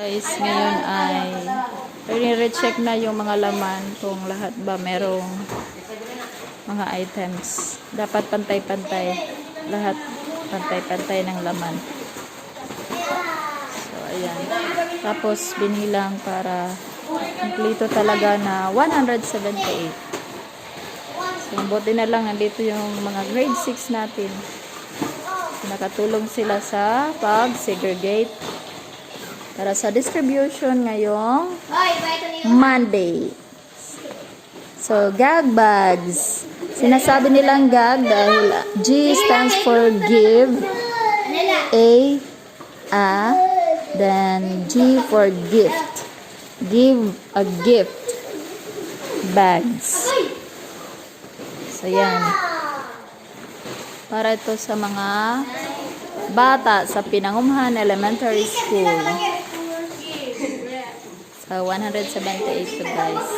Guys, ngayon ay i-recheck na yung mga laman kung lahat ba merong mga items. Dapat pantay-pantay. Lahat pantay-pantay ng laman. So, ayan. Tapos, binilang para kompleto talaga na 178. So, buti na lang nandito yung mga grade 6 natin. Nakatulong sila sa pag-segregate para sa distribution ngayong Monday. So, gag bags. Sinasabi nilang gag dahil G stands for give, A, then G for gift. Give a gift. Bags. So, yan. Para ito sa mga bata sa Pinangumhan Elementary School. So, 178 to guys.